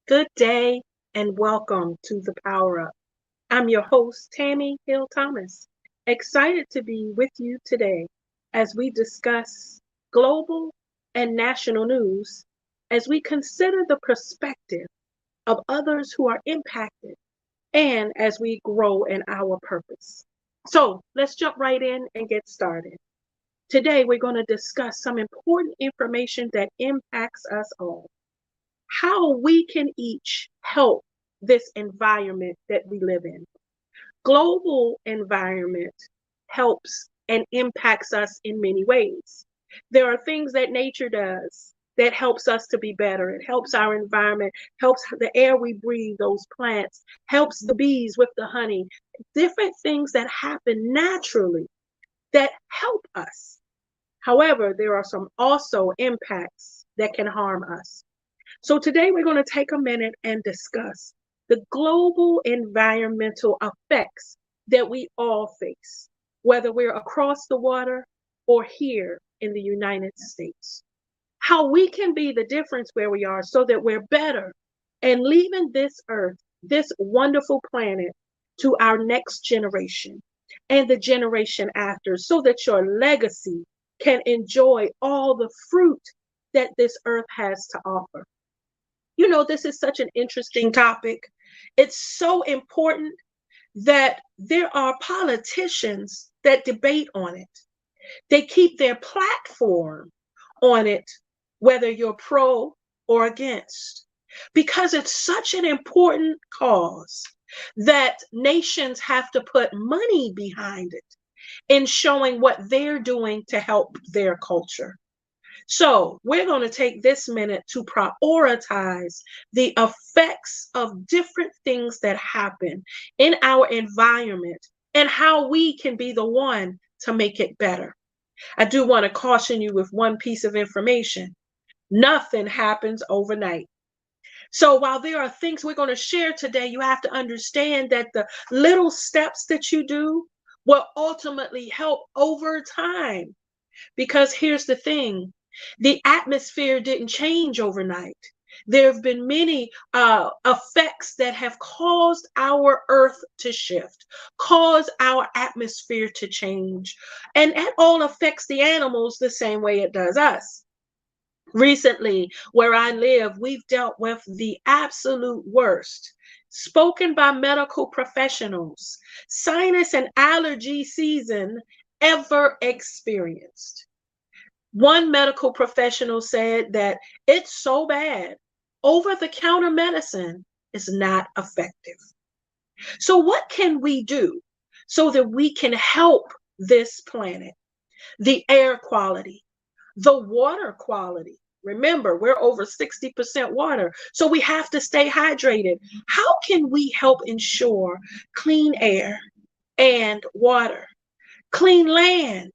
Good day and welcome to the Power Up. I'm your host, Tami Hill Thomas. Excited to be with you today as we discuss global and national news as we consider the perspective of others who are impacted and as we grow in our purpose. So let's jump right in and get started. Today, we're going to discuss some important information that impacts us all, how we can each help this environment that we live in. Global environment helps and impacts us in many ways. There are things that nature does that helps us to be better. It helps our environment, helps the air we breathe, those plants, helps the bees with the honey, different things that happen naturally that help us. However, there are some also impacts that can harm us. So today we're going to take a minute and discuss the global environmental effects that we all face, whether we're across the water or here in the United States. How we can be the difference where we are so that we're better and leaving this earth, this wonderful planet, to our next generation and the generation after, so that your legacy can enjoy all the fruit that this earth has to offer. This is such an interesting topic. It's so important that there are politicians that debate on it. They keep their platform on it, whether you're pro or against, because it's such an important cause that nations have to put money behind it in showing what they're doing to help their culture. So we're going to take this minute to prioritize the effects of different things that happen in our environment and how we can be the one to make it better. I do want to caution you with one piece of information. Nothing happens overnight. So while there are things we're going to share today, you have to understand that the little steps that you do will ultimately help over time. Because here's the thing, the atmosphere didn't change overnight. There have been many effects that have caused our earth to shift, caused our atmosphere to change. And that all affects the animals the same way it does us. Recently, where I live, we've dealt with the absolute worst, spoken by medical professionals, sinus and allergy season ever experienced. One medical professional said that it's so bad, over-the-counter medicine is not effective. So what can we do so that we can help this planet? The air quality, the water quality. Remember, we're over 60% water, so we have to stay hydrated. How can we help ensure clean air and water, clean land,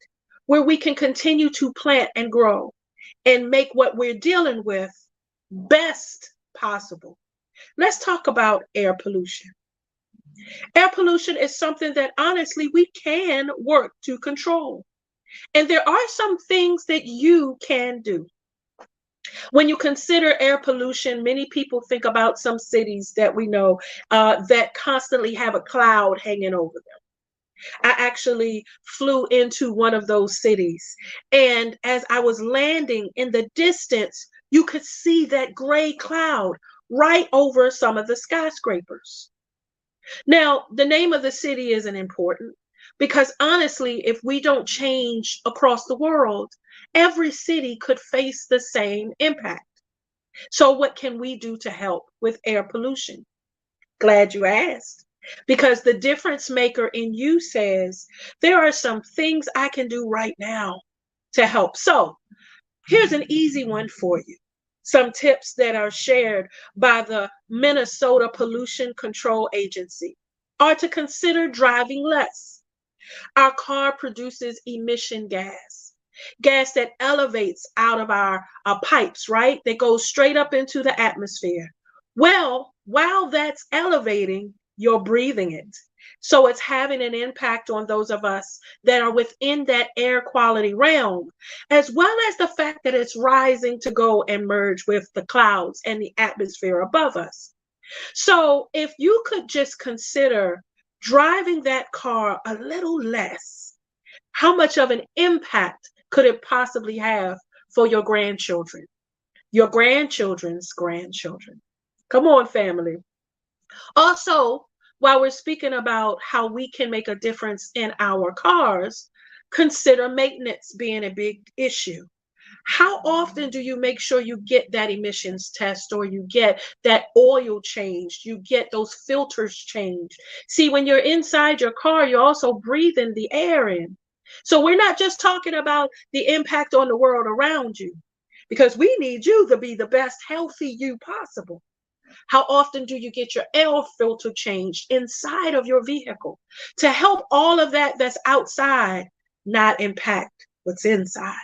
where we can continue to plant and grow and make what we're dealing with best possible? Let's talk about air pollution. Air pollution is something that honestly we can work to control. And there are some things that you can do. When you consider air pollution, many people think about some cities that we know that constantly have a cloud hanging over them. I actually flew into one of those cities, and as I was landing in the distance, you could see that gray cloud right over some of the skyscrapers. Now, the name of the city isn't important because honestly, if we don't change across the world, every city could face the same impact. So, what can we do to help with air pollution? Glad you asked. Because the difference maker in you says, there are some things I can do right now to help. So here's an easy one for you. Some tips that are shared by the Minnesota Pollution Control Agency are to consider driving less. Our car produces emission gas that elevates out of our pipes, right? That goes straight up into the atmosphere. Well, while that's elevating, you're breathing it. So it's having an impact on those of us that are within that air quality realm, as well as the fact that it's rising to go and merge with the clouds and the atmosphere above us. So if you could just consider driving that car a little less, how much of an impact could it possibly have for your grandchildren, your grandchildren's grandchildren? Come on, family. Also, while we're speaking about how we can make a difference in our cars, consider maintenance being a big issue. How often do you make sure you get that emissions test, or you get that oil changed, you get those filters changed? See, when you're inside your car, you're also breathing the air in. So we're not just talking about the impact on the world around you, because we need you to be the best healthy you possible. How often do you get your air filter changed inside of your vehicle to help all of that that's outside not impact what's inside?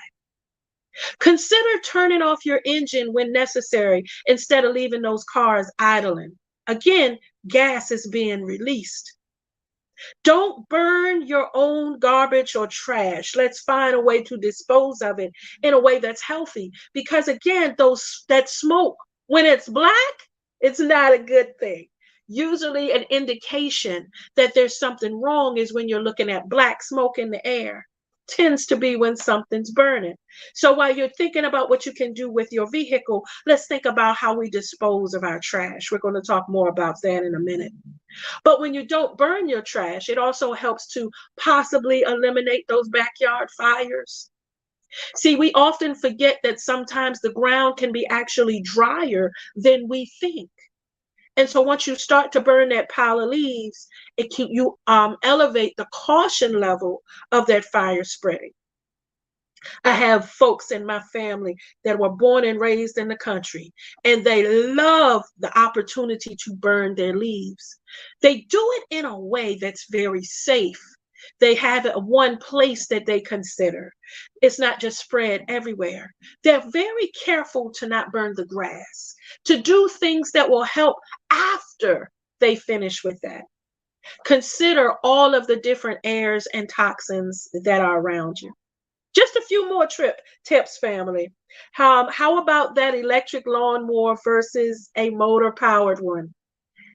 Consider turning off your engine when necessary instead of leaving those cars idling. Again, gas is being released. Don't burn your own garbage or trash. Let's find a way to dispose of it in a way that's healthy. Because again, that smoke, when it's black, it's not a good thing. Usually an indication that there's something wrong is when you're looking at black smoke in the air. Tends to be when something's burning. So while you're thinking about what you can do with your vehicle, let's think about how we dispose of our trash. We're going to talk more about that in a minute. But when you don't burn your trash, it also helps to possibly eliminate those backyard fires. See, we often forget that sometimes the ground can be actually drier than we think. And so once you start to burn that pile of leaves, you elevate the caution level of that fire spreading. I have folks in my family that were born and raised in the country, and they love the opportunity to burn their leaves. They do it in a way that's very safe. They have it one place that they consider. It's not just spread everywhere. They're very careful to not burn the grass, to do things that will help after they finish with that. Consider all of the different airs and toxins that are around you. Just a few more tips, family. How about that electric lawnmower versus a motor powered one?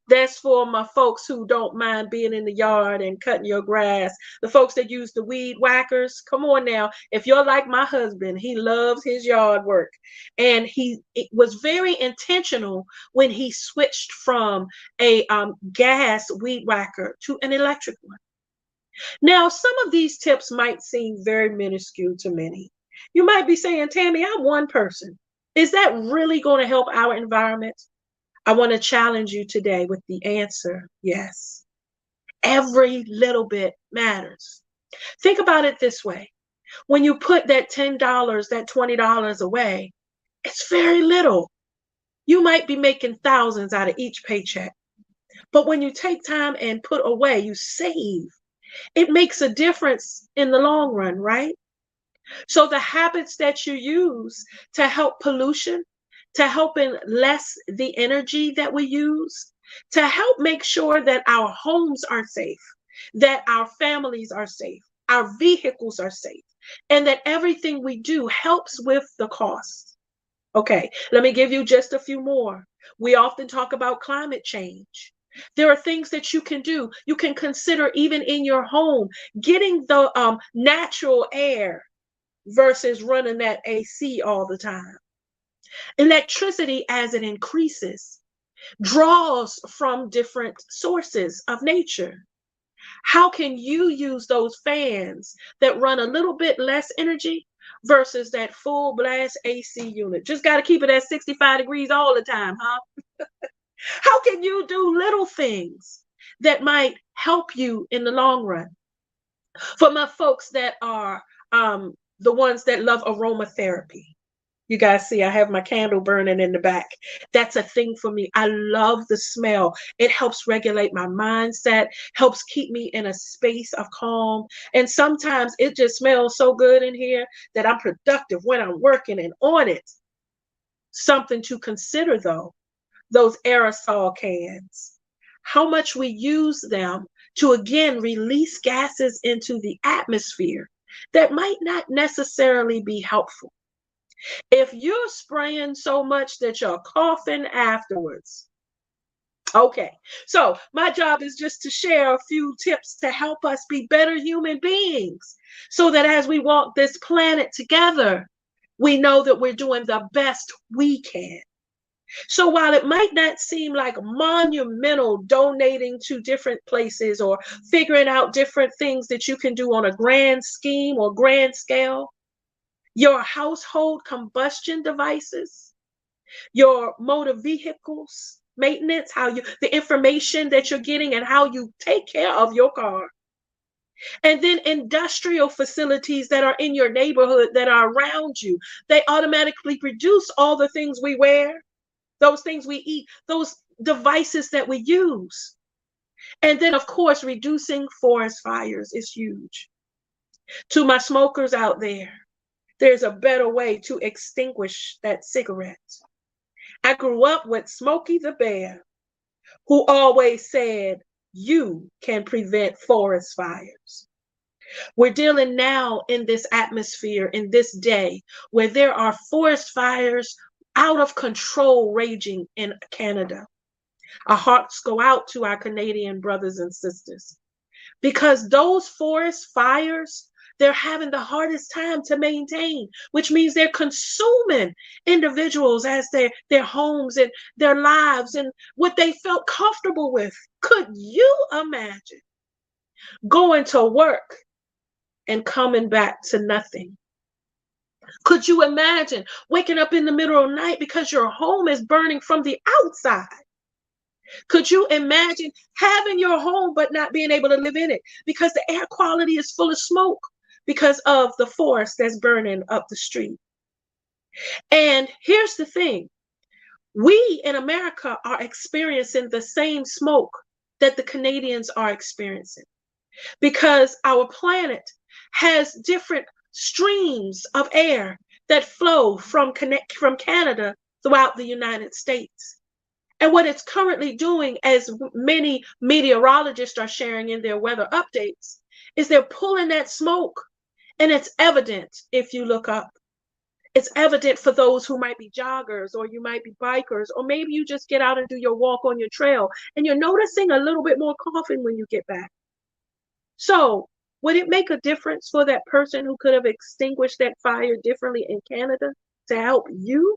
That's for my folks who don't mind being in the yard and cutting your grass. The folks that use the weed whackers, come on now. If you're like my husband, he loves his yard work. And it was very intentional when he switched from a gas weed whacker to an electric one. Now, some of these tips might seem very minuscule to many. You might be saying, Tammy, I'm one person. Is that really going to help our environment? I want to challenge you today with the answer, yes. Every little bit matters. Think about it this way. When you put that $10, that $20 away, it's very little. You might be making thousands out of each paycheck. But when you take time and put away, you save. It makes a difference in the long run, right? So the habits that you use to help pollution, to help in less the energy that we use, to help make sure that our homes are safe, that our families are safe, our vehicles are safe, and that everything we do helps with the cost. Okay, let me give you just a few more. We often talk about climate change. There are things that you can do. You can consider even in your home, getting the natural air versus running that AC all the time. Electricity, as it increases, draws from different sources of nature. How can you use those fans that run a little bit less energy versus that full blast AC unit? Just got to keep it at 65 degrees all the time, huh? How can you do little things that might help you in the long run? For my folks that are the ones that love aromatherapy, you guys see I have my candle burning in the back. That's a thing for me. I love the smell. It helps regulate my mindset, helps keep me in a space of calm. And sometimes it just smells so good in here that I'm productive when I'm working and on it. Something to consider though, those aerosol cans, how much we use them to again release gases into the atmosphere that might not necessarily be helpful. If you're spraying so much that you're coughing afterwards, okay, so my job is just to share a few tips to help us be better human beings so that as we walk this planet together, we know that we're doing the best we can. So while it might not seem like monumental donating to different places or figuring out different things that you can do on a grand scheme or grand scale, your household combustion devices, your motor vehicles maintenance, the information that you're getting and how you take care of your car. And then industrial facilities that are in your neighborhood that are around you, they automatically produce all the things we wear, those things we eat, those devices that we use. And then, of course, reducing forest fires is huge. To my smokers out there, there's a better way to extinguish that cigarette. I grew up with Smokey the Bear, who always said, you can prevent forest fires. We're dealing now in this atmosphere, in this day, where there are forest fires out of control raging in Canada. Our hearts go out to our Canadian brothers and sisters because those forest fires, they're having the hardest time to maintain, which means they're consuming individuals as their homes and their lives and what they felt comfortable with. Could you imagine going to work and coming back to nothing? Could you imagine waking up in the middle of the night because your home is burning from the outside? Could you imagine having your home but not being able to live in it because the air quality is full of smoke because of the forest that's burning up the street? And here's the thing. We in America are experiencing the same smoke that the Canadians are experiencing because our planet has different streams of air that flow from Canada throughout the United States. And what it's currently doing, as many meteorologists are sharing in their weather updates, is they're pulling that smoke. And it's evident if you look up. It's evident for those who might be joggers, or you might be bikers, or maybe you just get out and do your walk on your trail and you're noticing a little bit more coughing when you get back. So would it make a difference for that person who could have extinguished that fire differently in Canada to help you?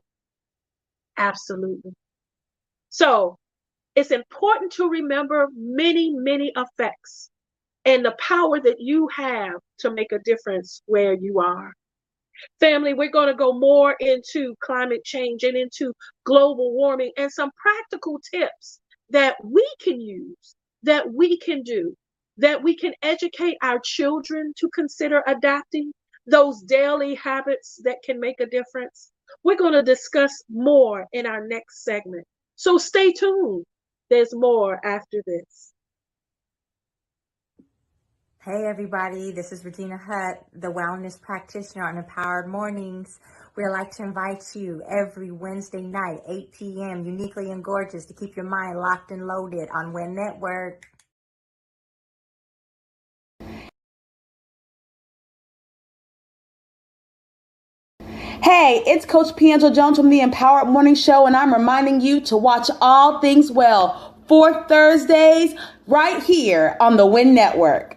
Absolutely. So it's important to remember many, many effects and the power that you have to make a difference where you are. Family, we're going to go more into climate change and into global warming and some practical tips that we can use, that we can do, that we can educate our children to consider adapting, those daily habits that can make a difference. We're going to discuss more in our next segment. So stay tuned. There's more after this. Hey everybody, this is Regina Hutt, the wellness practitioner on Empowered Mornings. We'd like to invite you every Wednesday night, 8 p.m., uniquely and gorgeous, to keep your mind locked and loaded on WIN Network. Hey, it's Coach Piangel Jones from the Empowered Morning Show, and I'm reminding you to watch All Things Well, 4th Thursdays, right here on the WIN Network.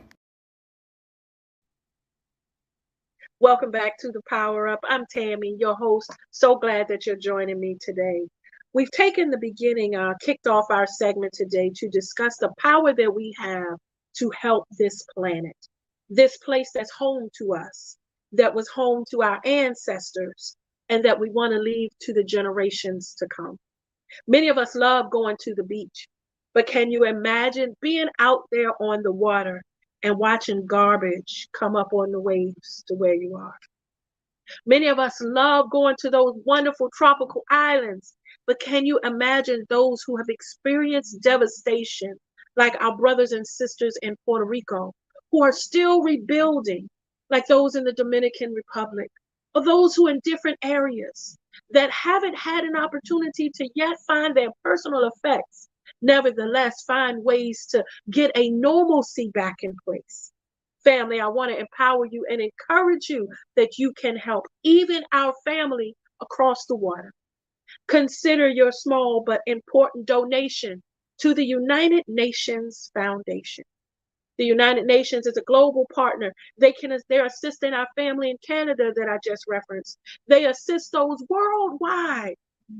Welcome back to the Power Up. I'm Tami, your host. So glad that you're joining me today. We've taken the beginning, kicked off our segment today to discuss the power that we have to help this planet, this place that's home to us, that was home to our ancestors, and that we want to leave to the generations to come. Many of us love going to the beach, but can you imagine being out there on the water and watching garbage come up on the waves to where you are? Many of us love going to those wonderful tropical islands, but can you imagine those who have experienced devastation, like our brothers and sisters in Puerto Rico, who are still rebuilding, like those in the Dominican Republic, or those who in different areas that haven't had an opportunity to yet find their personal effects Nevertheless, find ways to get a normalcy back in place. Family, I want to empower you and encourage you that you can help even our family across the water. Consider your small but important donation to the United Nations Foundation. The United Nations is a global partner. They're assisting our family in Canada that I just referenced. They assist those worldwide.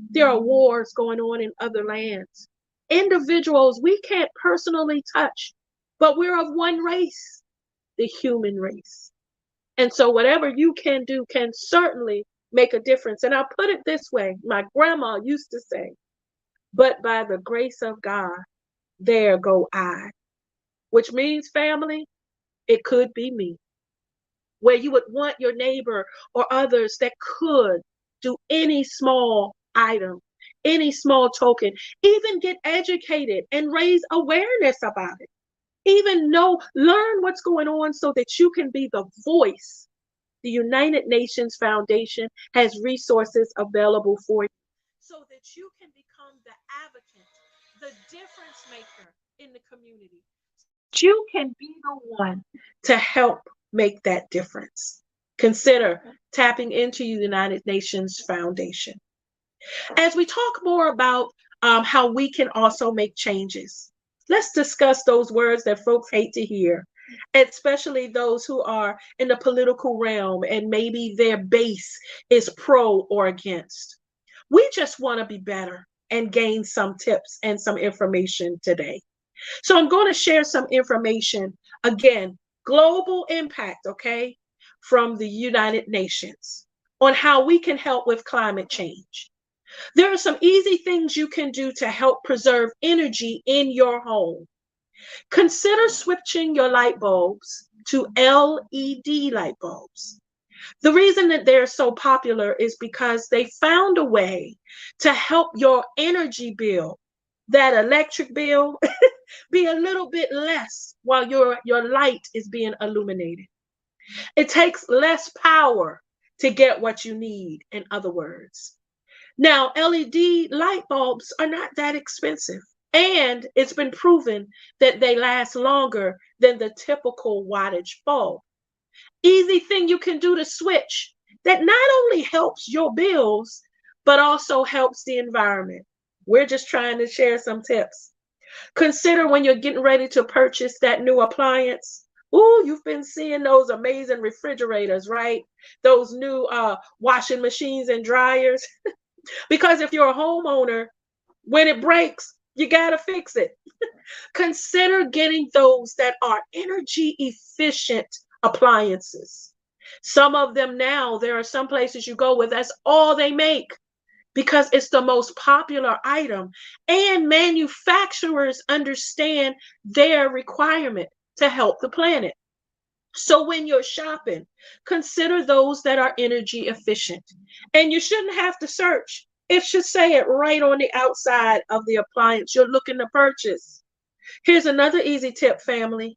There are wars going on in other lands. Individuals we can't personally touch, but we're of one race, the human race. And so whatever you can do can certainly make a difference. And I'll put it this way. My grandma used to say, but by the grace of God, there go I, which means, family, it could be me, where you would want your neighbor or others that could do any small item, any small token, even get educated and raise awareness about it. Even learn what's going on so that you can be the voice. The United Nations Foundation has resources available for you so that you can become the advocate, the difference maker in the community. You can be the one to help make that difference. Consider tapping into the United Nations Foundation. As we talk more about how we can also make changes, let's discuss those words that folks hate to hear, especially those who are in the political realm and maybe their base is pro or against. We just want to be better and gain some tips and some information today. So I'm going to share some information, again, global impact, okay, from the United Nations on how we can help with climate change. There are some easy things you can do to help preserve energy in your home. Consider switching your light bulbs to LED light bulbs. The reason that they're so popular is because they found a way to help your energy bill, that electric bill, be a little bit less while your light is being illuminated. It takes less power to get what you need, in other words. Now, LED light bulbs are not that expensive, and it's been proven that they last longer than the typical wattage bulb. Easy thing you can do to switch that not only helps your bills, but also helps the environment. We're just trying to share some tips. Consider when you're getting ready to purchase that new appliance. Ooh, you've been seeing those amazing refrigerators, right? Those new washing machines and dryers. Because if you're a homeowner, when it breaks, you got to fix it. Consider getting those that are energy efficient appliances. Some of them now, there are some places you go where that's all they make because it's the most popular item. And manufacturers understand their requirement to help the planet. So when you're shopping, consider those that are energy efficient. And you shouldn't have to search. It should say it right on the outside of the appliance you're looking to purchase. Here's another easy tip, family.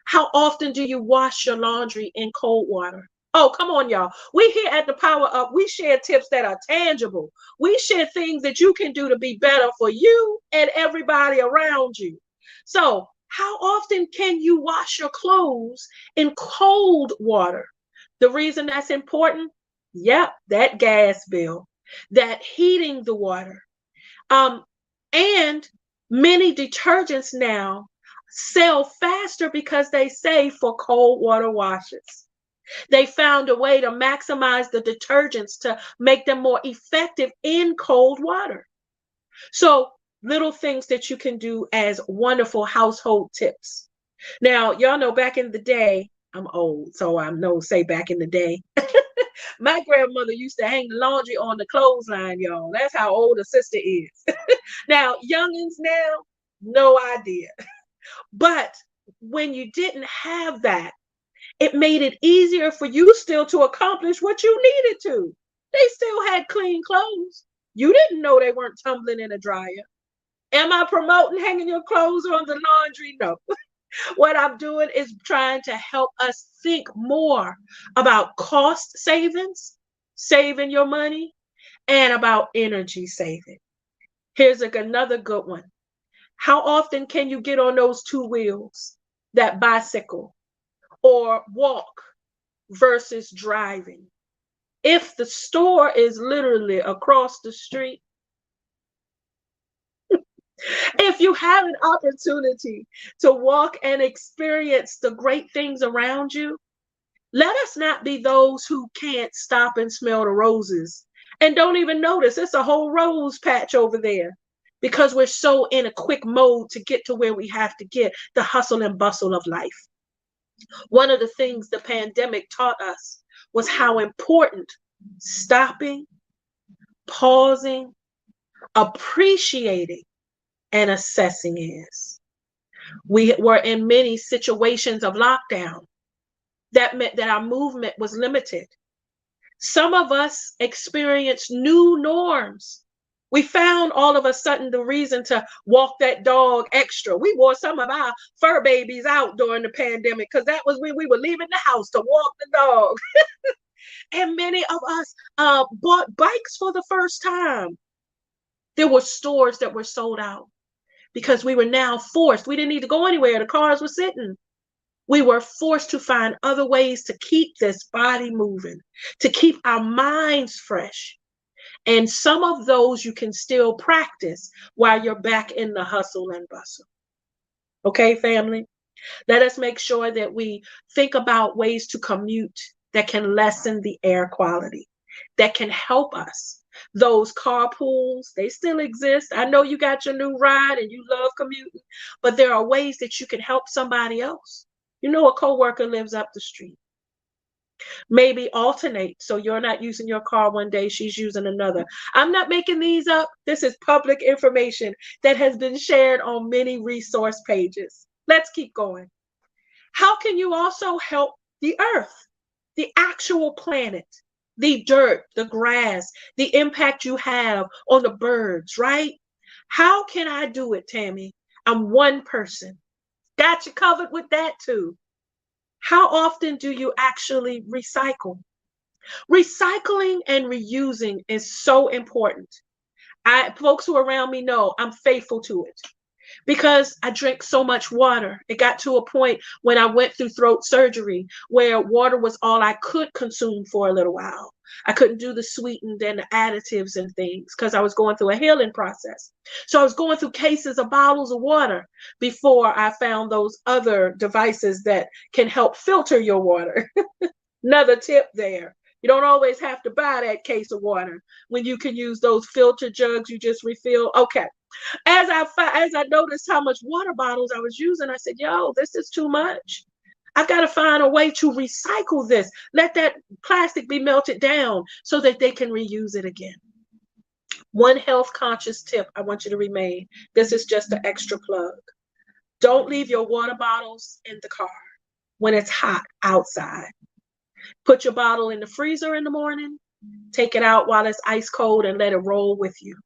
How often do you wash your laundry in cold water? Oh, come on, y'all. We here at the Power Up, we share tips that are tangible. We share things that you can do to be better for you and everybody around you. So, how often can you wash your clothes in cold water? The reason that's important? Yep, that gas bill, that heating the water. And many detergents now sell faster because they say for cold water washes. They found a way to maximize the detergents to make them more effective in cold water. So little things that you can do as wonderful household tips. Now, y'all know back in the day, I'm old, so I know say back in the day. My grandmother used to hang the laundry on the clothesline, y'all. That's how old a sister is. Now, youngins now, no idea. But when you didn't have that, it made it easier for you still to accomplish what you needed to. They still had clean clothes. You didn't know they weren't tumbling in a dryer. Am I promoting hanging your clothes on the laundry? No. What I'm doing is trying to help us think more about cost savings, saving your money, and about energy saving. Here's another good one. How often can you get on those two wheels, that bicycle, or walk versus driving? If the store is literally across the street, if you have an opportunity to walk and experience the great things around you, let us not be those who can't stop and smell the roses and don't even notice it's a whole rose patch over there because we're so in a quick mode to get to where we have to get, the hustle and bustle of life. One of the things the pandemic taught us was how important stopping, pausing, appreciating, and assessing is. We were in many situations of lockdown. That meant that our movement was limited. Some of us experienced new norms. We found all of a sudden the reason to walk that dog extra. We wore some of our fur babies out during the pandemic because that was when we were leaving the house to walk the dog. And many of us bought bikes for the first time. There were stores that were sold out because we were now forced. We didn't need to go anywhere. The cars were sitting. We were forced to find other ways to keep this body moving, to keep our minds fresh. And some of those you can still practice while you're back in the hustle and bustle. Okay, family? Let us make sure that we think about ways to commute that can lessen the air quality, that can help us. Those carpools, they still exist. I know you got your new ride and you love commuting, but there are ways that you can help somebody else. You know, a coworker lives up the street. Maybe alternate so you're not using your car one day, she's using another. I'm not making these up. This is public information that has been shared on many resource pages. Let's keep going. How can you also help the earth, the actual planet, the dirt, the grass, the impact you have on the birds, right? How can I do it, Tami? I'm one person. Got you covered with that too. How often do you actually recycle? Recycling and reusing is so important. Folks who are around me know I'm faithful to it because I drink so much water. It got to a point when I went through throat surgery where water was all I could consume for a little while. I couldn't do the sweetened and the additives and things because I was going through a healing process. So I was going through cases of bottles of water before I found those other devices that can help filter your water. Another tip there. You don't always have to buy that case of water when you can use those filter jugs you just refill. Okay. As I noticed how much water bottles I was using, I said, yo, this is too much. I've got to find a way to recycle this. Let that plastic be melted down so that they can reuse it again. One health conscious tip I want you to remain. This is just an extra plug. Don't leave your water bottles in the car when it's hot outside. Put your bottle in the freezer in the morning. Take it out while it's ice cold and let it roll with you.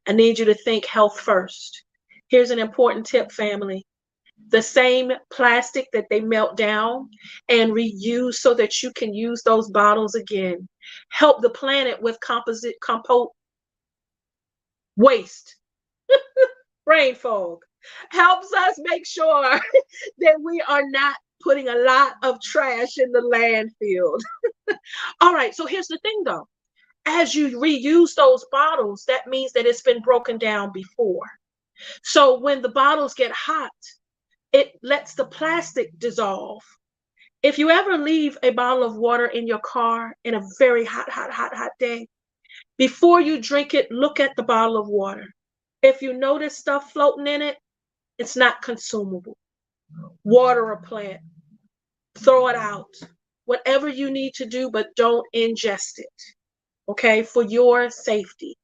I need you to think health first. Here's an important tip, family. The same plastic that they melt down and reuse so that you can use those bottles again. Help the planet with compost waste. Brain fog. Helps us make sure that we are not putting a lot of trash in the landfill. All right, so here's the thing though. As you reuse those bottles, that means that it's been broken down before. So when the bottles get hot, it lets the plastic dissolve. If you ever leave a bottle of water in your car in a very hot day, before you drink it, look at the bottle of water. If you notice stuff floating in it, it's not consumable. Water a plant, throw it out. Whatever you need to do, but don't ingest it. Okay, for your safety.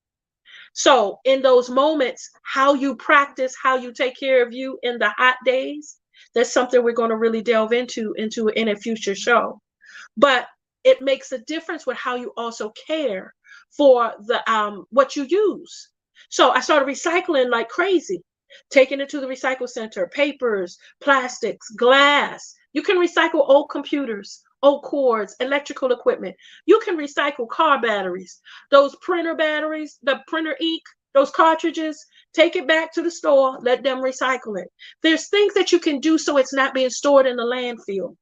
So in those moments, how you practice, how you take care of you in the hot days, that's something we're going to really delve into in a future show. But it makes a difference with how you also care for the what you use. So I started recycling like crazy, taking it to the recycle center, papers, plastics, glass. You can recycle old computers, old cords, electrical equipment. You can recycle car batteries, those printer batteries, the printer ink, those cartridges. Take it back to the store, let them recycle it. There's things that you can do so it's not being stored in the landfill.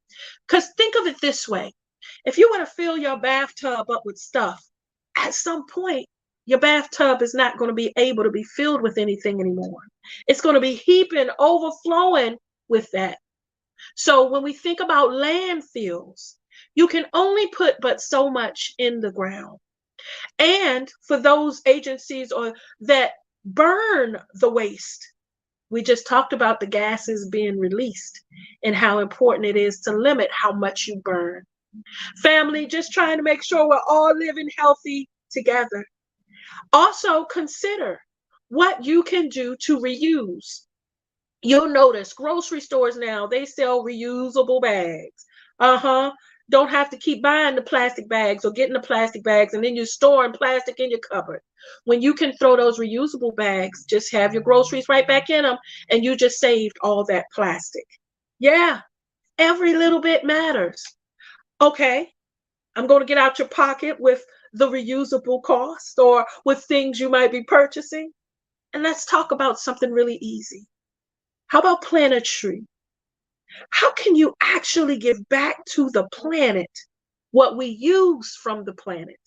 Because think of it this way. If you want to fill your bathtub up with stuff, at some point, your bathtub is not going to be able to be filled with anything anymore. It's going to be heaping, overflowing with that. So when we think about landfills, you can only put but so much in the ground. And for those agencies or that burn the waste, we just talked about the gases being released and how important it is to limit how much you burn. Family, just trying to make sure we're all living healthy together. Also consider what you can do to reuse. You'll notice grocery stores now, they sell reusable bags. Don't have to keep buying the plastic bags or getting the plastic bags and then you're storing plastic in your cupboard. When you can throw those reusable bags, just have your groceries right back in them and you just saved all that plastic. Yeah, every little bit matters. Okay, I'm going to get out your pocket with the reusable cost or with things you might be purchasing. And let's talk about something really easy. How about plant a tree? How can you actually give back to the planet what we use from the planet?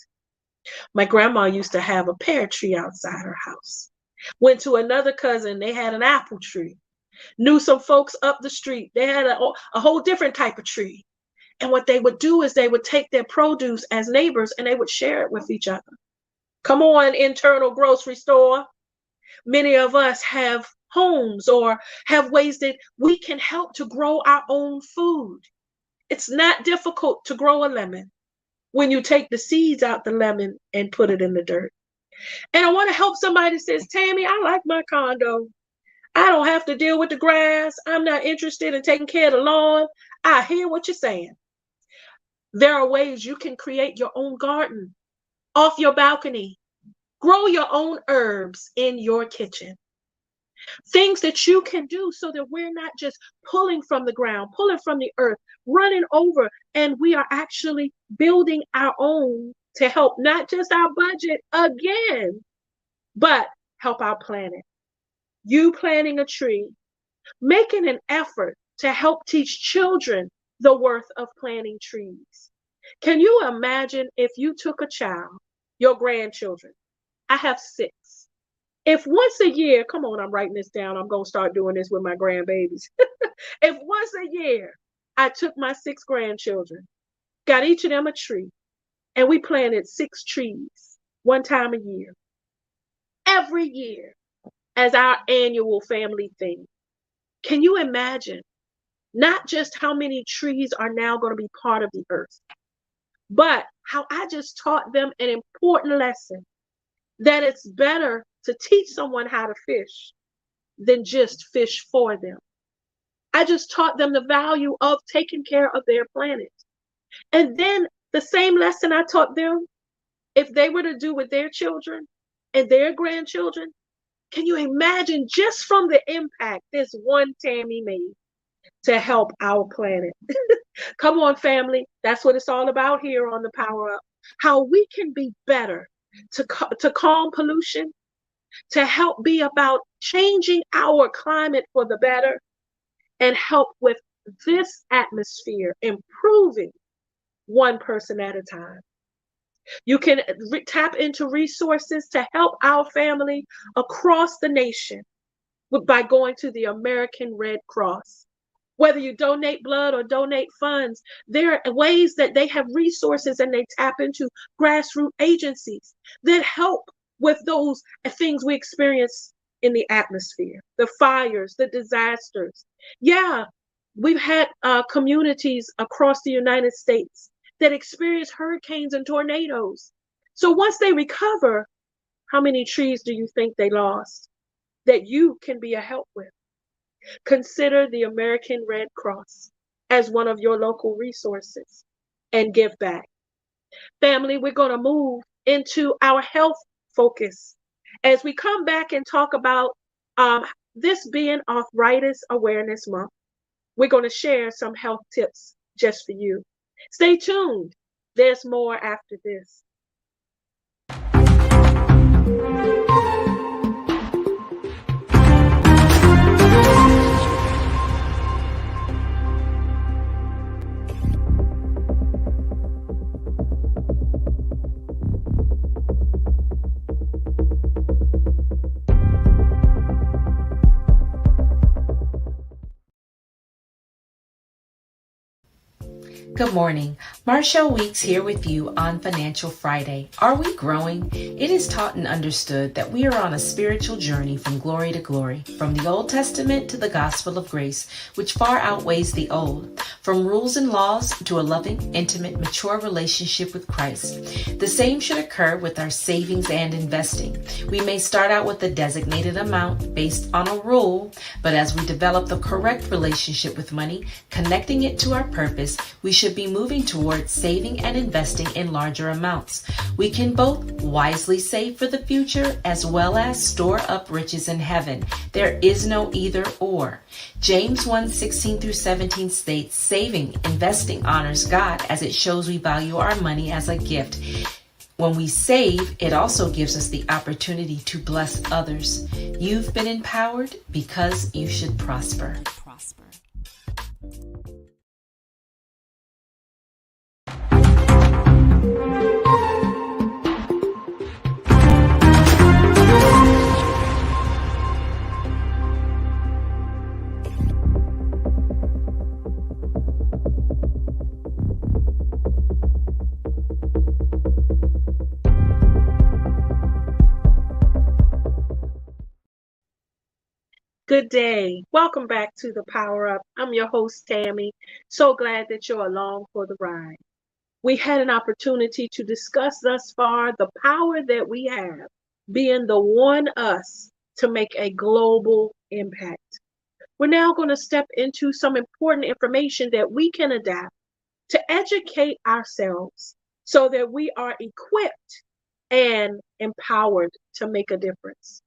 My grandma used to have a pear tree outside her house. Went to another cousin, they had an apple tree. Knew some folks up the street, they had a whole different type of tree. And what they would do is they would take their produce as neighbors and they would share it with each other. Come on, internal grocery store. Many of us have homes or have ways that we can help to grow our own food. It's not difficult to grow a lemon when you take the seeds out the lemon and put it in the dirt. And I want to help somebody that says, Tammy, I like my condo. I don't have to deal with the grass. I'm not interested in taking care of the lawn. I hear what you're saying. There are ways you can create your own garden off your balcony. Grow your own herbs in your kitchen. Things that you can do so that we're not just pulling from the ground, pulling from the earth, running over, and we are actually building our own to help not just our budget again, but help our planet. You planting a tree, making an effort to help teach children the worth of planting trees. Can you imagine if you took a child, your grandchildren? I have 6. If once a year, come on, I'm writing this down. I'm going to start doing this with my grandbabies. If once a year, I took my 6 grandchildren, got each of them a tree, and we planted 6 trees one time a year, every year as our annual family thing. Can you imagine not just how many trees are now going to be part of the earth, but how I just taught them an important lesson that it's better to teach someone how to fish than just fish for them. I just taught them the value of taking care of their planet. And then the same lesson I taught them, if they were to do with their children and their grandchildren, can you imagine just from the impact this one Tammy made to help our planet? Come on, family. That's what it's all about here on the Power Up. How we can be better to calm pollution, to help be about changing our climate for the better, and help with this atmosphere improving one person at a time. You can tap into resources to help our family across the nation by going to the American Red Cross. Whether you donate blood or donate funds, there are ways that they have resources and they tap into grassroots agencies that help with those things we experience in the atmosphere, the fires, the disasters. Yeah, we've had communities across the United States that experience hurricanes and tornadoes. So once they recover, how many trees do you think they lost that you can be a help with? Consider the American Red Cross as one of your local resources and give back. Family, we're going to move into our health focus as we come back and talk about this being Arthritis Awareness Month. We're going to share some health tips just for you. Stay tuned. There's more after this. Good morning. Marshall Weeks here with you on Financial Friday. Are we growing? It is taught and understood that we are on a spiritual journey from glory to glory, from the Old Testament to the Gospel of Grace, which far outweighs the old, from rules and laws to a loving, intimate, mature relationship with Christ. The same should occur with our savings and investing. We may start out with a designated amount based on a rule, but as we develop the correct relationship with money, connecting it to our purpose, we should be moving towards saving and investing in larger amounts. We can both wisely save for the future as well as store up riches in heaven. There is no either or. James 1:16 through 17 states, saving, investing honors God as it shows we value our money as a gift. When we save, it also gives us the opportunity to bless others. You've been empowered because you should prosper. Good day. Welcome back to the Power Up. I'm your host, Tami. So glad that you're along for the ride. We had an opportunity to discuss thus far the power that we have, being the one us, to make a global impact. We're now going to step into some important information that we can adapt to educate ourselves so that we are equipped and empowered to make a difference.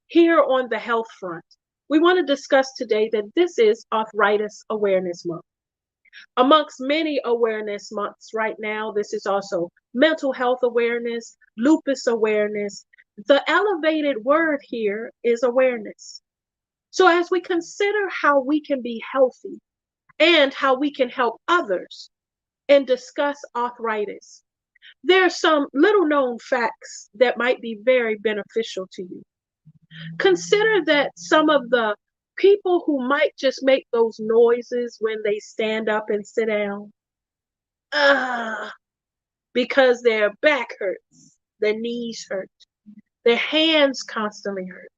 Here on the health front, we want to discuss today that this is Arthritis Awareness Month. Amongst many awareness months right now, this is also mental health awareness, lupus awareness. The elevated word here is awareness. So as we consider how we can be healthy and how we can help others and discuss arthritis, there are some little known facts that might be very beneficial to you. Consider that some of the people who might just make those noises when they stand up and sit down, because their back hurts, their knees hurt, their hands constantly hurt.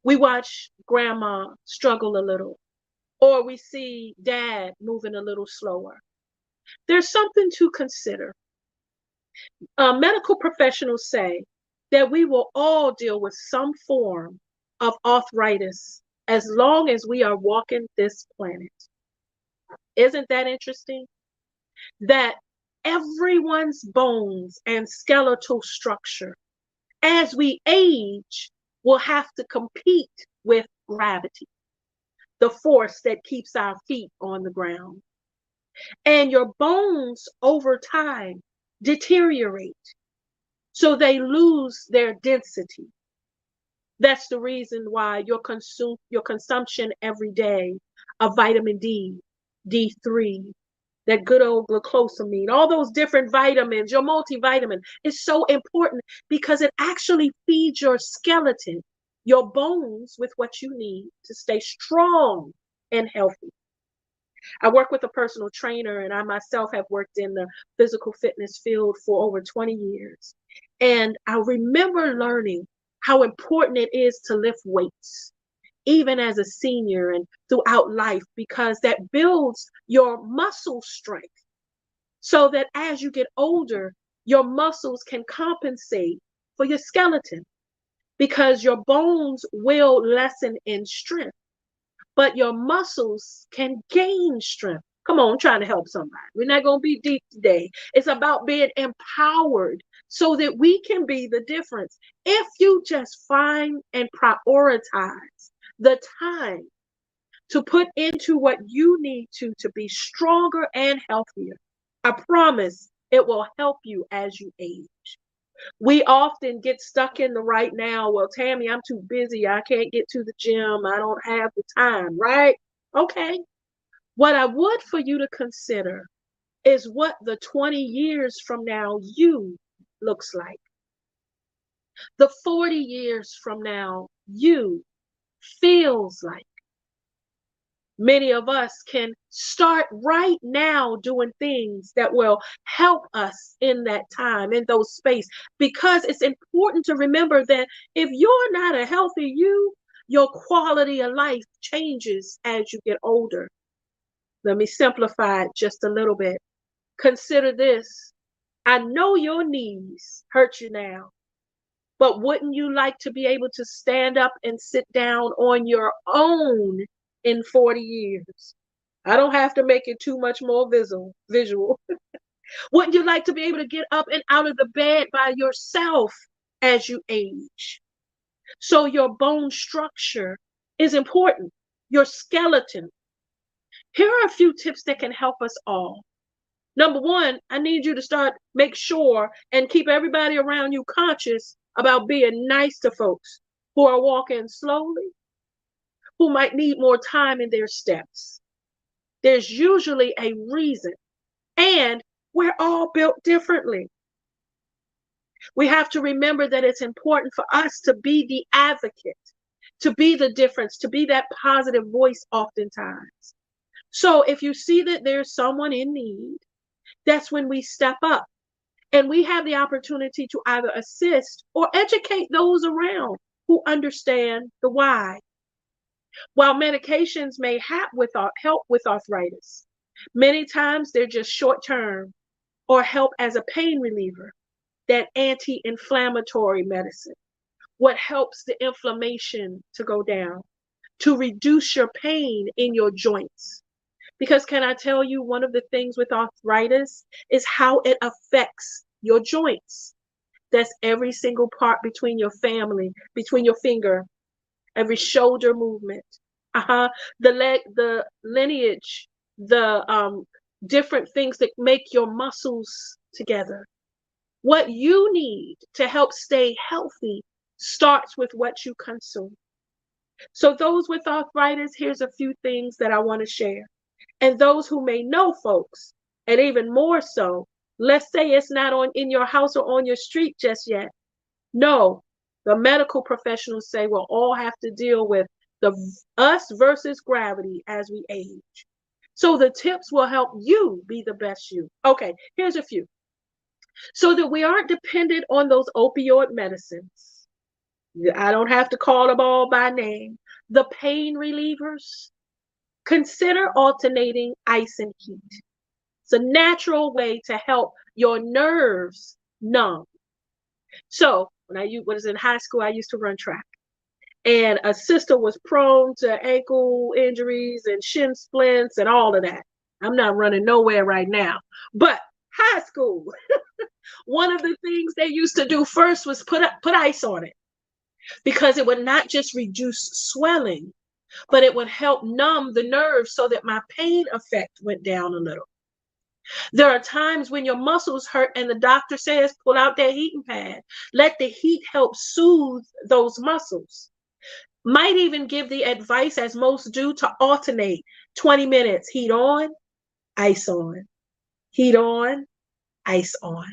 We watch grandma struggle a little, or we see dad moving a little slower. There's something to consider. Medical professionals say that we will all deal with some form of arthritis as long as we are walking this planet. Isn't that interesting? That everyone's bones and skeletal structure, as we age, will have to compete with gravity, the force that keeps our feet on the ground. And your bones over time deteriorate, so they lose their density. That's the reason why your consumption every day of vitamin D, D3, that good old glucosamine, all those different vitamins, your multivitamin is so important because it actually feeds your skeleton, your bones, with what you need to stay strong and healthy. I work with a personal trainer, and I myself have worked in the physical fitness field for over 20 years. And I remember learning how important it is to lift weights, even as a senior and throughout life, because that builds your muscle strength so that as you get older, your muscles can compensate for your skeleton, because your bones will lessen in strength, but your muscles can gain strength. Come on, I'm trying to help somebody. We're not going to be deep today. It's about being empowered so that we can be the difference. If you just find and prioritize the time to put into what you need to be stronger and healthier, I promise it will help you as you age. We often get stuck in the right now. Well, Tami, I'm too busy. I can't get to the gym. I don't have the time, right? Okay. What I would for you to consider is what the 20 years from now you looks like. The 40 years from now you feels like. Many of us can start right now doing things that will help us in that time, in those space, because it's important to remember that if you're not a healthy you, your quality of life changes as you get older. Let me simplify it just a little bit. Consider this. I know your knees hurt you now, but wouldn't you like to be able to stand up and sit down on your own in 40 years? I don't have to make it too much more visual. Wouldn't you like to be able to get up and out of the bed by yourself as you age? So your bone structure is important, your skeleton. Here are a few tips that can help us all. Number one, I need you to make sure and keep everybody around you conscious about being nice to folks who are walking slowly, who might need more time in their steps. There's usually a reason, and we're all built differently. We have to remember that it's important for us to be the advocate, to be the difference, to be that positive voice oftentimes. So if you see that there's someone in need, that's when we step up and we have the opportunity to either assist or educate those around who understand the why. While medications may help with arthritis, many times they're just short term or help as a pain reliever, that anti-inflammatory medicine, what helps the inflammation to go down, to reduce your pain in your joints. Because can I tell you, one of the things with arthritis is how it affects your joints. That's every single part between your family, between your finger, every shoulder movement, the leg, the lineage, the different things that make your muscles together. What you need to help stay healthy starts with what you consume. So those with arthritis, here's a few things that I want to share. And those who may know folks, and even more so, let's say it's not in your house or on your street just yet. No, the medical professionals say we'll all have to deal with the us versus gravity as we age. So the tips will help you be the best you. Okay, here's a few. So that we aren't dependent on those opioid medicines. I don't have to call them all by name. The pain relievers. Consider alternating ice and heat. It's a natural way to help your nerves numb. So when I was in high school, I used to run track. And a sister was prone to ankle injuries and shin splints and all of that. I'm not running nowhere right now. But high school, one of the things they used to do first was put ice on it, because it would not just reduce swelling, but it would help numb the nerves so that my pain effect went down a little. There are times when your muscles hurt and the doctor says, pull out that heating pad. Let the heat help soothe those muscles. Might even give the advice, as most do, to alternate 20 minutes, heat on, ice on, heat on, ice on.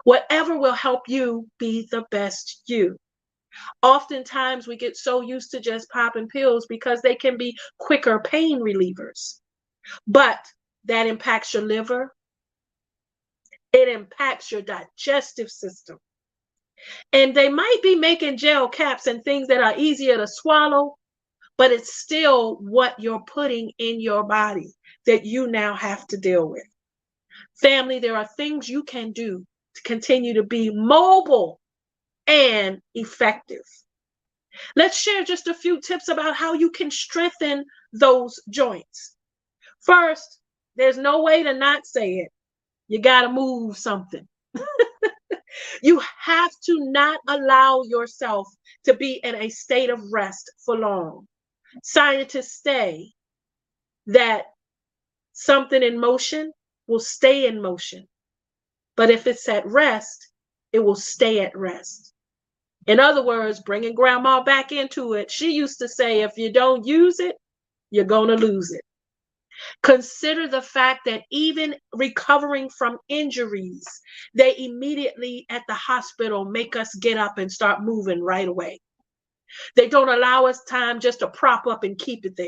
Whatever will help you be the best you. Oftentimes we get so used to just popping pills because they can be quicker pain relievers, but that impacts your liver. It impacts your digestive system. And they might be making gel caps and things that are easier to swallow, but it's still what you're putting in your body that you now have to deal with. Family, there are things you can do to continue to be mobile and effective. Let's share just a few tips about how you can strengthen those joints. First, there's no way to not say it. You got to move something. You have to not allow yourself to be in a state of rest for long. Scientists say that something in motion will stay in motion, but if it's at rest, it will stay at rest. In other words, bringing grandma back into it, she used to say, if you don't use it, you're going to lose it. Consider the fact that even recovering from injuries, they immediately at the hospital make us get up and start moving right away. They don't allow us time just to prop up and keep it there.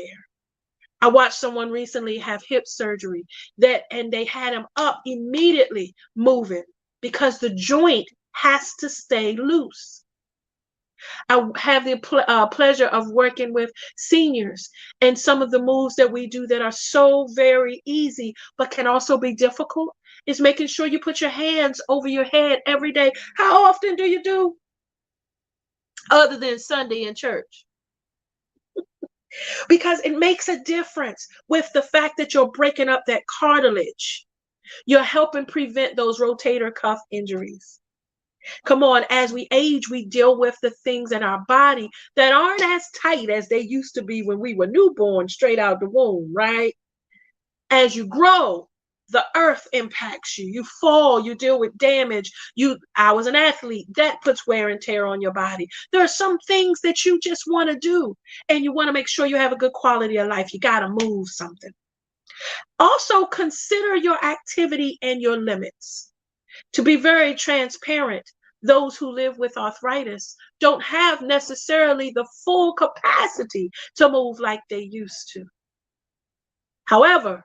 I watched someone recently have hip surgery and they had him up immediately moving because the joint has to stay loose. I have the pleasure of working with seniors, and some of the moves that we do that are so very easy but can also be difficult is making sure you put your hands over your head every day. How often do you do other than Sunday in church? Because it makes a difference with the fact that you're breaking up that cartilage. You're helping prevent those rotator cuff injuries. Come on, as we age, we deal with the things in our body that aren't as tight as they used to be when we were newborn, straight out the womb, right? As you grow, the earth impacts you. You fall, you deal with damage. I was an athlete. That puts wear and tear on your body. There are some things that you just want to do, and you want to make sure you have a good quality of life. You got to move something. Also, consider your activity and your limits. To be very transparent, those who live with arthritis don't have necessarily the full capacity to move like they used to. However,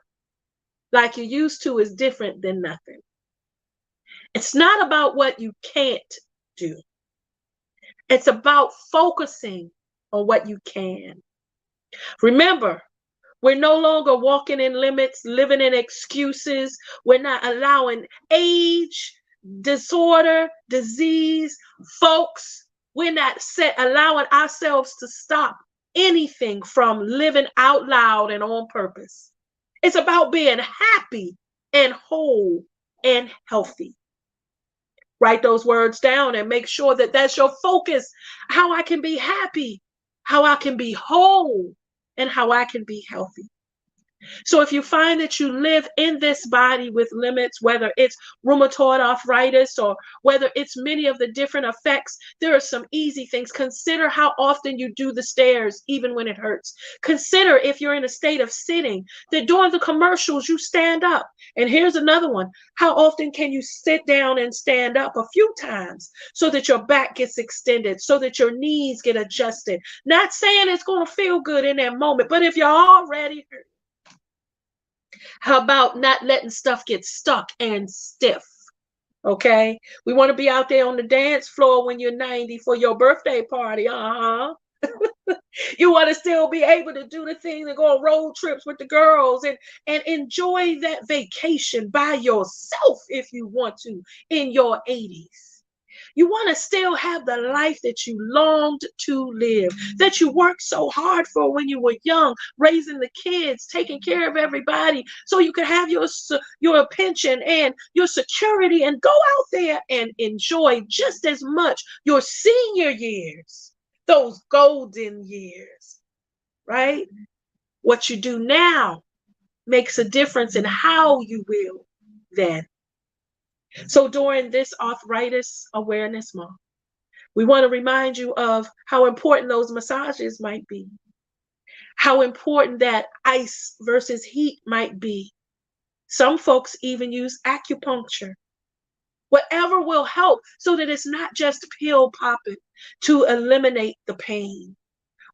like you used to is different than nothing. It's not about what you can't do. It's about focusing on what you can. Remember, we're no longer walking in limits, living in excuses. We're not allowing age, disorder, disease, folks. We're not allowing ourselves to stop anything from living out loud and on purpose. It's about being happy and whole and healthy. Write those words down and make sure that that's your focus. How I can be happy, how I can be whole, and how I can be healthy. So if you find that you live in this body with limits, whether it's rheumatoid arthritis or whether it's many of the different effects, there are some easy things. Consider how often you do the stairs, even when it hurts. Consider if you're in a state of sitting, that during the commercials, you stand up. And here's another one. How often can you sit down and stand up? A few times, so that your back gets extended, so that your knees get adjusted. Not saying it's going to feel good in that moment, but if you're already hurt, how about not letting stuff get stuck and stiff? Okay? We want to be out there on the dance floor when you're 90 for your birthday party. You want to still be able to do the things and go on road trips with the girls and enjoy that vacation by yourself if you want to in your 80s. You want to still have the life that you longed to live, that you worked so hard for when you were young, raising the kids, taking care of everybody, so you could have your pension and your security and go out there and enjoy just as much your senior years, those golden years, right? What you do now makes a difference in how you will then. So during this Arthritis Awareness Month, we want to remind you of how important those massages might be, how important that ice versus heat might be. Some folks even use acupuncture. Whatever will help so that it's not just pill popping to eliminate the pain,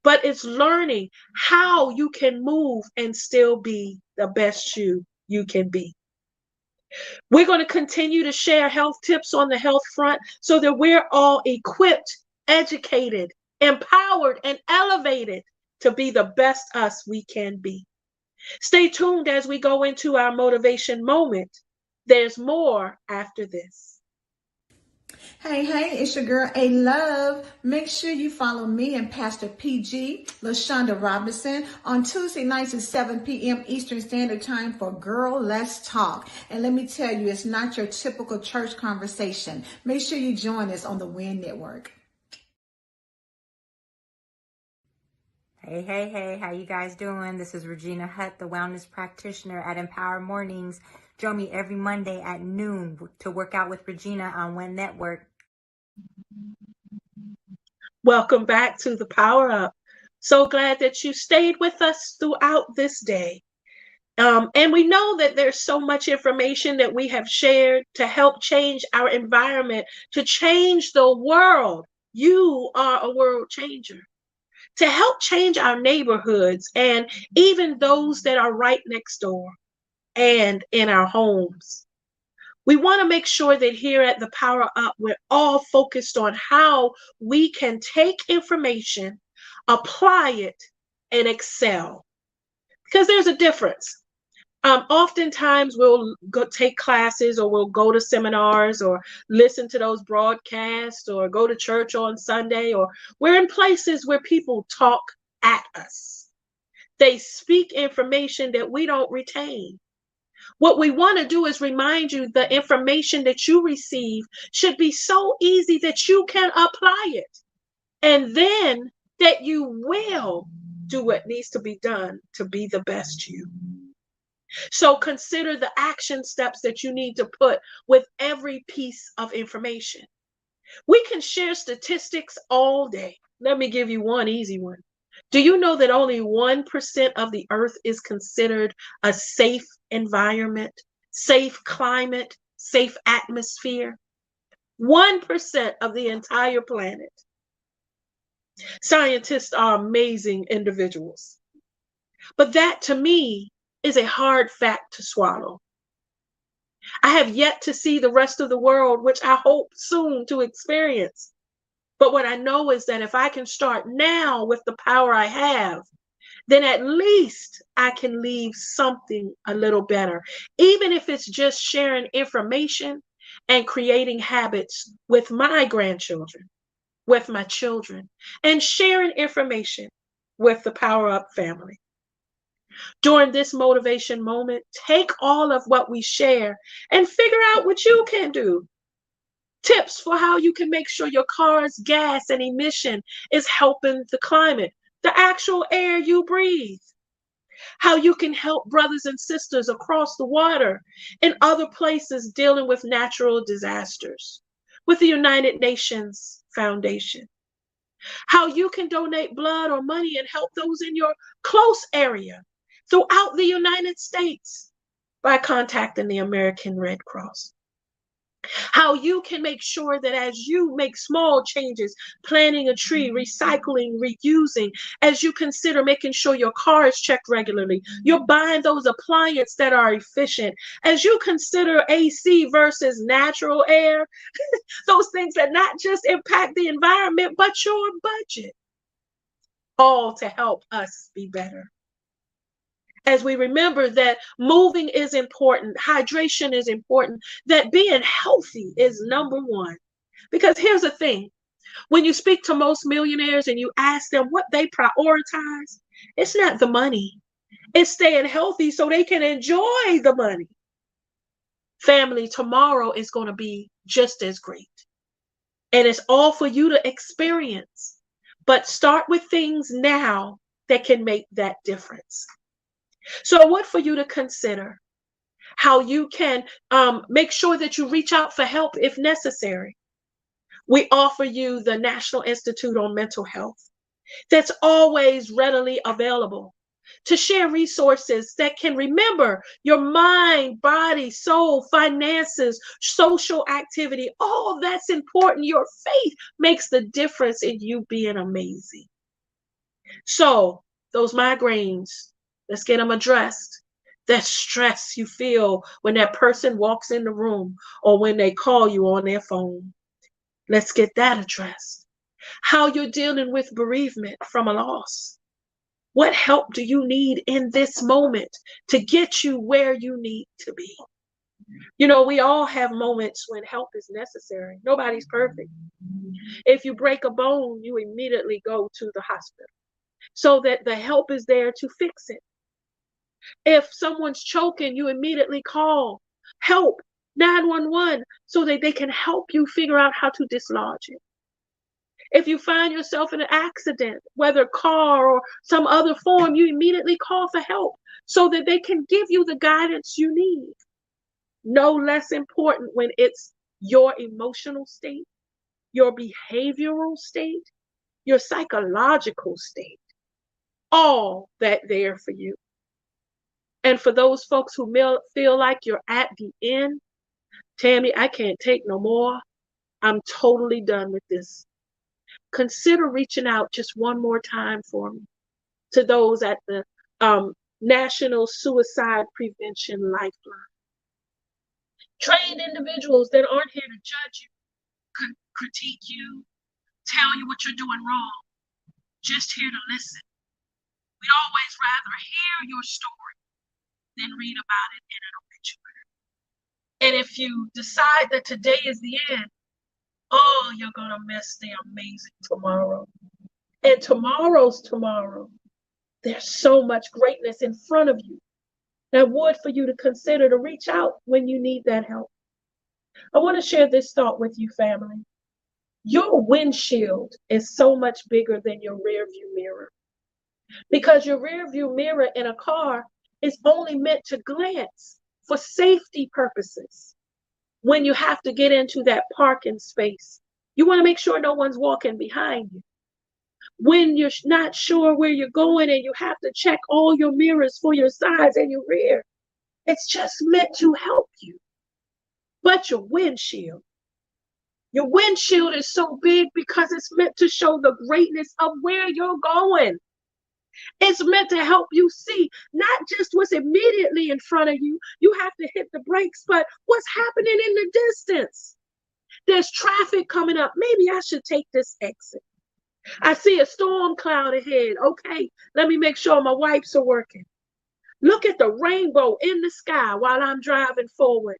but it's learning how you can move and still be the best you can be. We're going to continue to share health tips on the health front so that we're all equipped, educated, empowered, and elevated to be the best us we can be. Stay tuned as we go into our motivation moment. There's more after this. Hey, it's your girl A Love. Make sure you follow me and Pastor PG, LaShonda Robinson, on Tuesday nights at 7 p.m. Eastern Standard Time for Girl Let's Talk. And let me tell you, it's not your typical church conversation. Make sure you join us on the WIN Network. Hey, how you guys doing? This is Regina Hutt, the wellness practitioner at Empower Mornings. Join me every Monday at noon to work out with Regina on WIN Network. Welcome back to the Power Up. So glad that you stayed with us throughout this day. And we know that there's so much information that we have shared to help change our environment, to change the world. You are a world changer. to help change our neighborhoods and even those that are right next door and in our homes. We want to make sure that here at the Power Up, we're all focused on how we can take information, apply it, and excel. Because there's a difference. Oftentimes we'll go take classes or we'll go to seminars or listen to those broadcasts or go to church on Sunday, or we're in places where people talk at us. They speak information that we don't retain. What we want to do is remind you the information that you receive should be so easy that you can apply it. And then that you will do what needs to be done to be the best you. So consider the action steps that you need to put with every piece of information. We can share statistics all day. Let me give you one easy one. Do you know that only 1% of the earth is considered a safe environment, safe climate, safe atmosphere? 1% of the entire planet. Scientists are amazing individuals. But that to me is a hard fact to swallow. I have yet to see the rest of the world, which I hope soon to experience. But what I know is that if I can start now with the power I have, then at least I can leave something a little better, even if it's just sharing information and creating habits with my grandchildren, with my children, and sharing information with the Power Up family. During this motivation moment, take all of what we share and figure out what you can do. Tips for how you can make sure your car's gas and emission is helping the climate, the actual air you breathe. How you can help brothers and sisters across the water in other places dealing with natural disasters with the United Nations Foundation. How you can donate blood or money and help those in your close area throughout the United States by contacting the American Red Cross. How you can make sure that as you make small changes, planting a tree, recycling, reusing, as you consider making sure your car is checked regularly, you're buying those appliances that are efficient, as you consider AC versus natural air, those things that not just impact the environment, but your budget, all to help us be better. As we remember that moving is important, hydration is important, that being healthy is number one. Because here's the thing, when you speak to most millionaires and you ask them what they prioritize, it's not the money. It's staying healthy so they can enjoy the money. Family, tomorrow is going to be just as great. And it's all for you to experience. But start with things now that can make that difference. So I want for you to consider how you can make sure that you reach out for help if necessary. We offer you the National Institute on Mental Health that's always readily available to share resources that can remember your mind, body, soul, finances, social activity. All that's important. Your faith makes the difference in you being amazing. So those migraines, let's get them addressed. That stress you feel when that person walks in the room or when they call you on their phone. Let's get that addressed. How you're dealing with bereavement from a loss. What help do you need in this moment to get you where you need to be? You know, we all have moments when help is necessary. Nobody's perfect. If you break a bone, you immediately go to the hospital so that the help is there to fix it. If someone's choking, you immediately call help 911 so that they can help you figure out how to dislodge it. If you find yourself in an accident, whether car or some other form, you immediately call for help so that they can give you the guidance you need. No less important when it's your emotional state, your behavioral state, your psychological state, all that there for you. And for those folks who feel like you're at the end, Tami, I can't take no more. I'm totally done with this. consider reaching out just one more time for me to those at the National Suicide Prevention Lifeline. Trained individuals that aren't here to judge you, critique you, tell you what you're doing wrong, just here to listen. We'd always rather hear your story than read about it in an obituary. And if you decide that today is the end, oh, you're going to miss the amazing tomorrow. And tomorrow's tomorrow. There's so much greatness in front of you that would for you to consider to reach out when you need that help. I want to share this thought with you, family. Your windshield is so much bigger than your rear view mirror, because your rear view mirror in a car is only meant to glance for safety purposes. When you have to get into that parking space, you want to make sure no one's walking behind you. When you're not sure where you're going and you have to check all your mirrors for your sides and your rear, it's just meant to help you. But your windshield is so big because it's meant to show the greatness of where you're going. It's meant to help you see not just what's immediately in front of you. You have to hit the brakes, but what's happening in the distance. There's traffic coming up. Maybe I should take this exit. I see a storm cloud ahead. Okay, let me make sure my wipes are working. Look at the rainbow in the sky while I'm driving forward.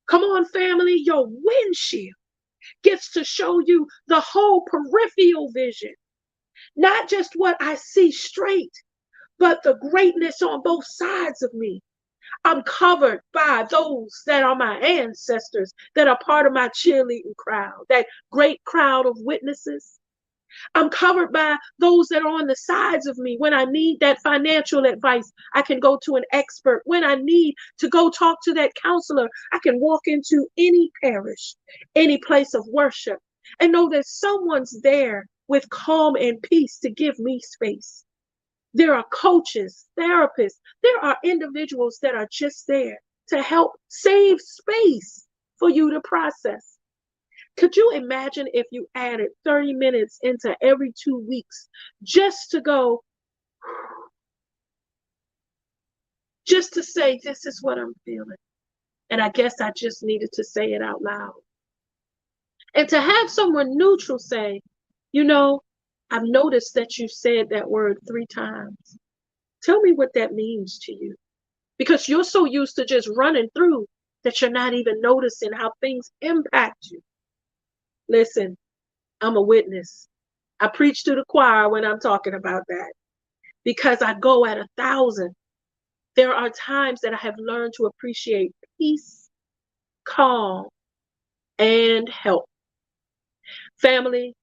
Come on, family, your windshield gets to show you the whole peripheral vision. Not just what I see straight, but the greatness on both sides of me. I'm covered by those that are my ancestors, that are part of my cheerleading crowd, that great crowd of witnesses. I'm covered by those that are on the sides of me. When I need that financial advice, I can go to an expert. When I need to go talk to that counselor, I can walk into any parish, any place of worship, and know that someone's there with calm and peace to give me space. There are coaches, therapists, there are individuals that are just there to help save space for you to process. Could you imagine if you added 30 minutes into every 2 weeks just to go, just to say, this is what I'm feeling. And I guess I just needed to say it out loud. And to have someone neutral say, you know, I've noticed that you said that word 3 times. Tell me what that means to you. Because you're so used to just running through that you're not even noticing how things impact you. Listen, I'm a witness. I preach to the choir when I'm talking about that because I go at 1,000. There are times that I have learned to appreciate peace, calm, and help. Family,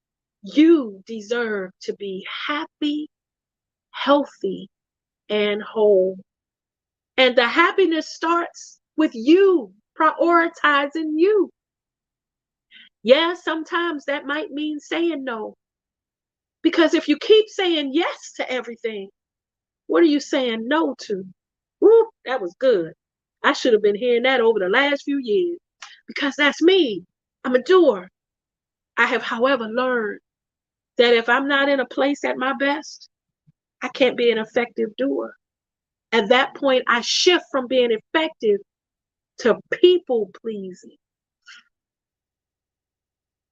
you deserve to be happy, healthy, and whole. And the happiness starts with you prioritizing you. Yeah, sometimes that might mean saying no. Because if you keep saying yes to everything, what are you saying no to? Woo, that was good. I should have been hearing that over the last few years because that's me. I'm a doer. I have, however, learned that if I'm not in a place at my best, I can't be an effective doer. At that point, I shift from being effective to people pleasing.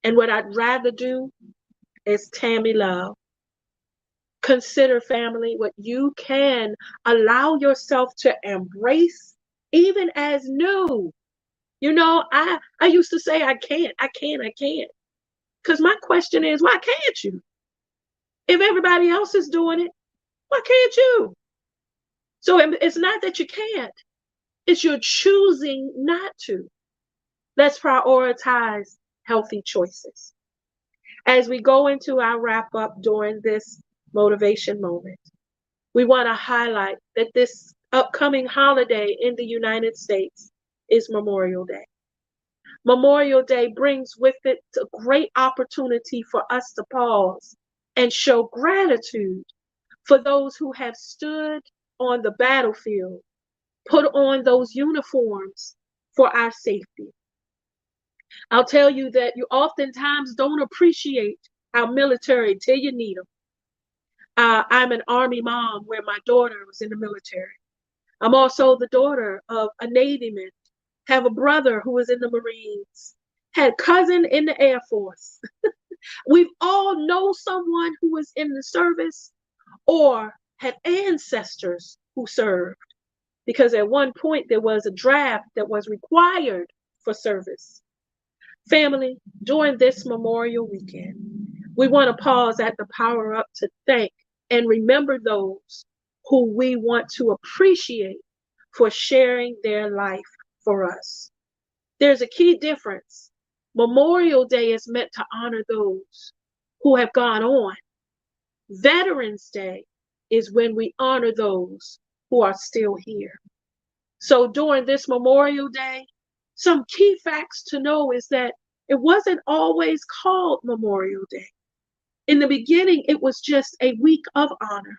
And what I'd rather do is Tami love. Consider, family, what you can allow yourself to embrace even as new. You know, I used to say I can't. Because my question is, why can't you? If everybody else is doing it, why can't you? So it's not that you can't. It's you're choosing not to. Let's prioritize healthy choices. As we go into our wrap up during this motivation moment, we want to highlight that this upcoming holiday in the United States is Memorial Day. Memorial Day brings with it a great opportunity for us to pause and show gratitude for those who have stood on the battlefield, put on those uniforms for our safety. I'll tell you that you oftentimes don't appreciate our military till you need them. I'm an Army mom where my daughter was in the military. I'm also the daughter of a Navyman, have a brother who was in the Marines, had a cousin in the Air Force. We've all know someone who was in the service or had ancestors who served, because at one point there was a draft that was required for service. Family, during this Memorial Weekend, we want to pause at the Power Up to thank and remember those who we want to appreciate for sharing their life for us. There's a key difference. Memorial Day is meant to honor those who have gone on. Veterans Day is when we honor those who are still here. So during this Memorial Day, some key facts to know is that it wasn't always called Memorial Day. In the beginning, it was just a week of honor.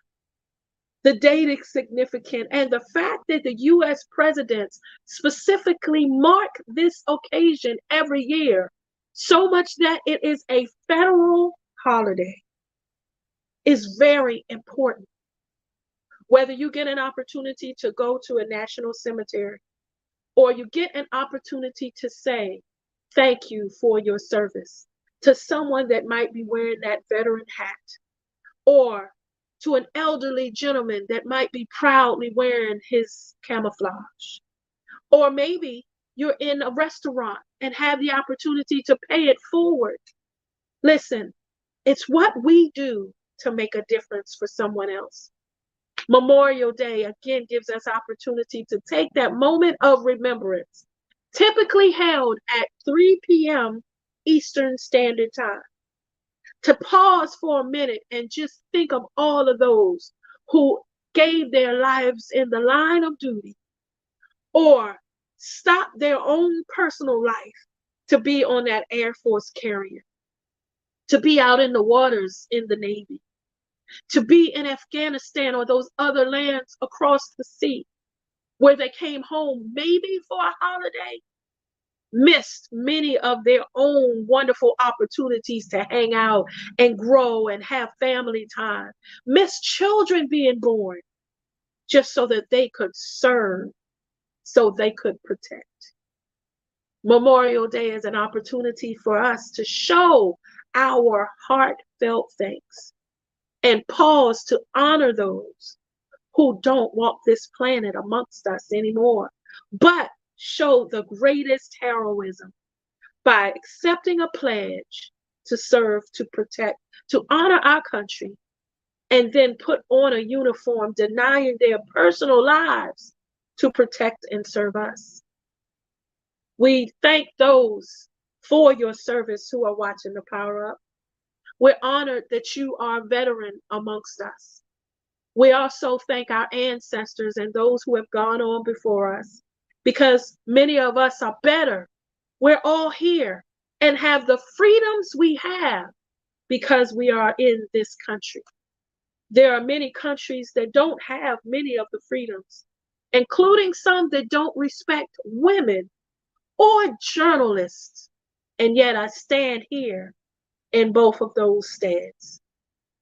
The date is significant, and the fact that the U.S. presidents specifically mark this occasion every year, so much that it is a federal holiday, is very important. Whether you get an opportunity to go to a national cemetery, or you get an opportunity to say thank you for your service to someone that might be wearing that veteran hat, or to an elderly gentleman that might be proudly wearing his camouflage. Or maybe you're in a restaurant and have the opportunity to pay it forward. Listen, it's what we do to make a difference for someone else. Memorial Day again gives us opportunity to take that moment of remembrance, typically held at 3 p.m. Eastern Standard Time, to pause for a minute and just think of all of those who gave their lives in the line of duty, or stopped their own personal life to be on that Air Force carrier, to be out in the waters in the Navy, to be in Afghanistan or those other lands across the sea where they came home maybe for a holiday, missed many of their own wonderful opportunities to hang out and grow and have family time, missed children being born just so that they could serve, so they could protect. Memorial Day is an opportunity for us to show our heartfelt thanks and pause to honor those who don't walk this planet amongst us anymore, but show the greatest heroism by accepting a pledge to serve, to protect, to honor our country, and then put on a uniform, denying their personal lives to protect and serve us. We thank those for your service who are watching the Power Up. We're honored that you are a veteran amongst us. We also thank our ancestors and those who have gone on before us, because many of us are better. We're all here and have the freedoms we have because we are in this country. There are many countries that don't have many of the freedoms, including some that don't respect women or journalists. And yet I stand here in both of those steads.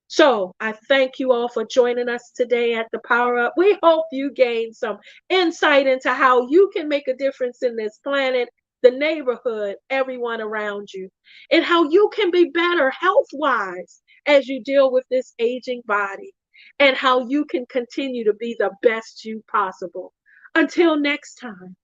So I thank you all for joining us today at the Power Up. We hope you gained some insight into how you can make a difference in this planet, the neighborhood, everyone around you, and how you can be better health-wise as you deal with this aging body, and how you can continue to be the best you possible. Until next time.